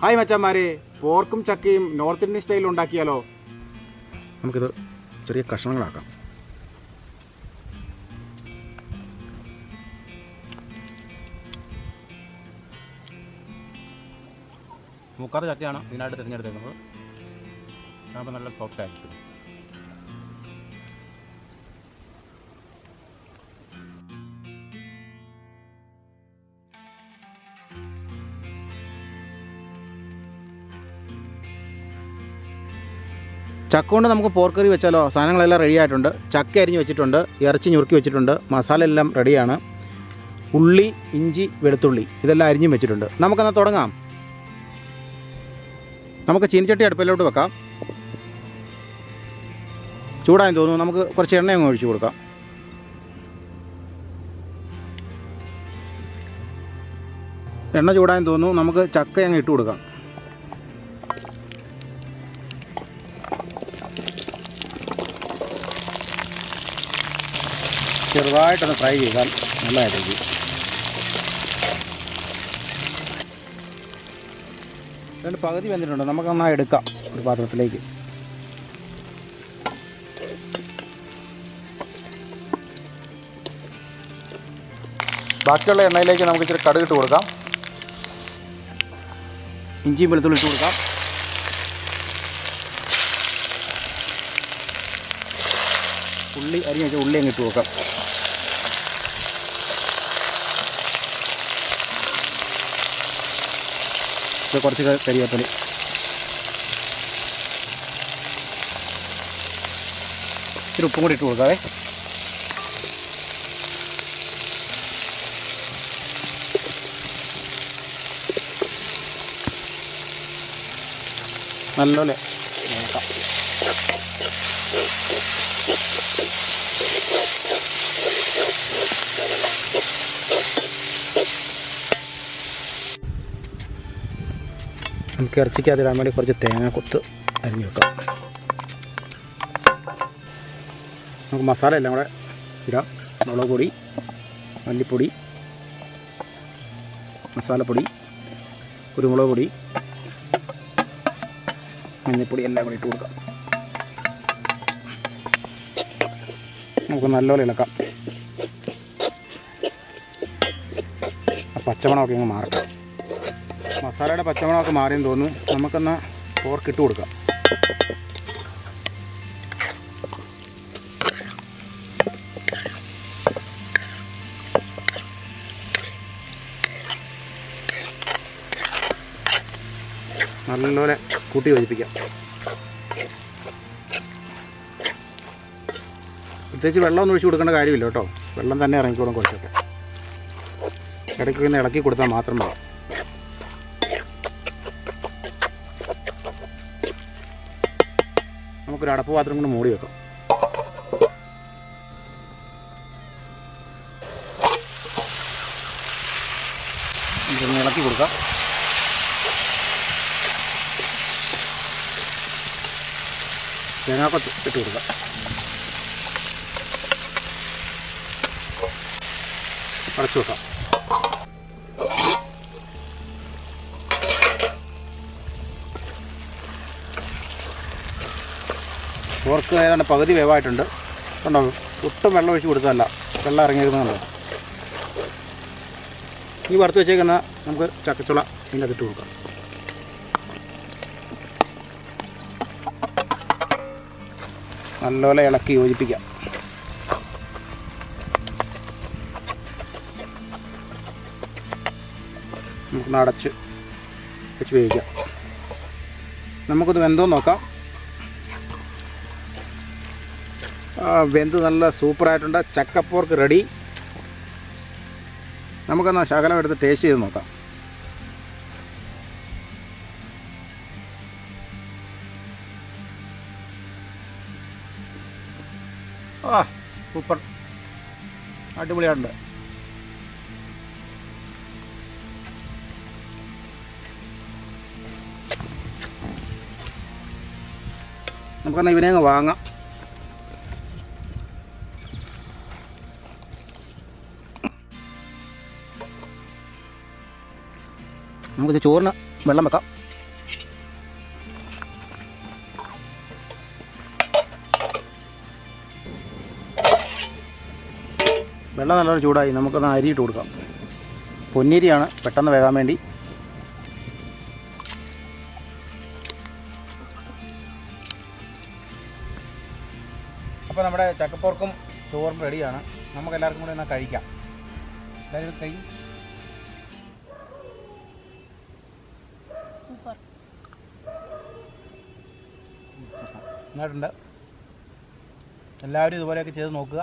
Hi മച്ചാന്മാരെ, പോർക്കും ചക്കയും north Indian സ്റ്റൈലിൽ ഉണ്ടാക്കിയാലോ? നമുക്കിത് ചെറിയ കഷ്ണങ്ങളാക്കാം. മുക്കാത്ത ചക്കയാണ് ഇതിനായിട്ട് തിരഞ്ഞെടുത്തേക്കുന്നത്. അപ്പോൾ നല്ല സോഫ്റ്റ് ആയിരിക്കും. ചക്ക കൊണ്ട് നമുക്ക് പോർക്കറി വെച്ചാലോ? സാധനങ്ങളെല്ലാം റെഡി ആയിട്ടുണ്ട്. ചക്ക അരിഞ്ഞ് വെച്ചിട്ടുണ്ട്, ഇറച്ചി ഞുറുക്കി വെച്ചിട്ടുണ്ട്, മസാല എല്ലാം റെഡിയാണ്. ഉള്ളി, ഇഞ്ചി, വെളുത്തുള്ളി ഇതെല്ലാം അരിഞ്ഞും വെച്ചിട്ടുണ്ട്. നമുക്കെന്നാൽ തുടങ്ങാം. നമുക്ക് ചീനിച്ചട്ടി അടുപ്പിലോട്ട് വെക്കാം. ചൂടായി തോന്നുന്നു. നമുക്ക് കുറച്ച് എണ്ണ അങ്ങ് ഒഴിച്ച് കൊടുക്കാം. എണ്ണ ചൂടായി തോന്നുന്നു. നമുക്ക് ചക്ക അങ്ങ് ഇട്ട് കൊടുക്കാം. ചെറുതായിട്ടൊന്ന് ഫ്രൈ ചെയ്താൽ നല്ലതായിരിക്കും. രണ്ട് പകുതി വെന്തിട്ടുണ്ട്. നമുക്കൊന്നായി എടുക്കാം ഒരു പാത്രത്തിലേക്ക്. ബാക്കിയുള്ള എണ്ണയിലേക്ക് നമുക്ക് ഇച്ചിരി കടുക് ഇട്ട് കൊടുക്കാം. ഇഞ്ചിയും വെളുത്തുള്ളി ഇട്ട് കൊടുക്കാം. ഉള്ളി അരിഞ്ഞ് വെച്ചാൽ ഉള്ളി അങ്ങ് ഇട്ട് കൊടുക്കാം. കുറച്ച് കരിവേപ്പില, ഇച്ചിരി ഉപ്പും കൂടി ഇട്ട് കൊടുക്കാവേ. നല്ലപോലെ നോക്കാം. നമുക്ക് ഇറച്ചിക്കകത്തിടാൻ വേണ്ടി കുറച്ച് തേങ്ങ കൊത്ത് അരിഞ്ഞ് വെക്കാം. നമുക്ക് മസാല എല്ലാം കൂടെ ഇടാം. മുളക് പൊടി, മല്ലിപ്പൊടി, മസാലപ്പൊടി, കുരുമുളക് പൊടി, മഞ്ഞൾപ്പൊടി എല്ലാം കൂടി ഇട്ട് കൊടുക്കാം. നമുക്ക് നല്ലപോലെ ഇളക്കാം. ആ പച്ചമണമൊക്കെ അങ്ങ് മാറക്കാം. മസാലയുടെ പച്ചമണമൊക്കെ മാറിയെന്ന് തോന്നുന്നു. നമുക്കെന്നാൽ പോർക്ക് ഇട്ട് കൊടുക്കാം. നല്ലപോലെ കൂട്ടി യോജിപ്പിക്കാം. പ്രത്യേകിച്ച് വെള്ളമൊന്നും ഒഴിച്ച് കൊടുക്കേണ്ട കാര്യമില്ല കേട്ടോ. വെള്ളം തന്നെ ഇറങ്ങിക്കോളും. കുറച്ചൊക്കെ ഇടയ്ക്ക് ഇങ്ങനെ ഇളക്കി കൊടുത്താൽ മാത്രം മതി. നമുക്കൊരു അടപ്പ് പാത്രം കൊണ്ട് മൂടി വെക്കാം. ഇതൊന്ന് ഇളക്കി കൊടുക്കാം. തേങ്ങാക്കൊത്ത് ഇട്ട് കൊടുക്കാം. അടച്ചു വെക്കാം. പോർക്ക് ഏതാണ്ട് പകുതി വേവായിട്ടുണ്ട്. കണ്ടോ, ഒട്ടും വെള്ളം ഒഴിച്ച് കൊടുത്തതല്ല, വെള്ളം ഇറങ്ങിയിരുന്നുണ്ടോ. ഈ വറുത്ത് വെച്ചേക്കുന്ന നമുക്ക് ചക്കച്ചുള ഇതിൻ്റെ ഇട്ട് കൊടുക്കാം. നല്ലപോലെ ഇളക്കി യോജിപ്പിക്കാം. നമുക്കൊന്ന് അടച്ച് വെച്ച് വേവിക്കാം. നമുക്കൊന്ന് വെന്തോ നോക്കാം. വെന്ത് നല്ല സൂപ്പറായിട്ടുണ്ട്. ചക്കപ്പോർക്ക് റെഡി. നമുക്കൊന്ന് ശകലം എടുത്ത് ടേസ്റ്റ് ചെയ്ത് നോക്കാം. സൂപ്പർ, അടിപൊളിയായിട്ടുണ്ട്. നമുക്കെന്നാൽ ഇവനെ അങ്ങ് വാങ്ങാം. നമുക്കിത് ചോറിന് വെള്ളം വെക്കാം. വെള്ളം നല്ലോണം ചൂടായി. നമുക്കൊന്ന് അരിയിട്ട് കൊടുക്കാം. പൊന്നിരിയാണ് പെട്ടെന്ന് വേകാൻ വേണ്ടി. അപ്പോൾ നമ്മുടെ ചക്കപ്പോർക്കും ചോറും റെഡിയാണ്. നമുക്കെല്ലാവർക്കും കൂടെ എന്നാൽ കഴിക്കാം. എല്ലാവരും കഴിക്കും. നന്നായിട്ടുണ്ട്. എല്ലാവരും ഇതുപോലെയൊക്കെ ചെയ്ത് നോക്കുക.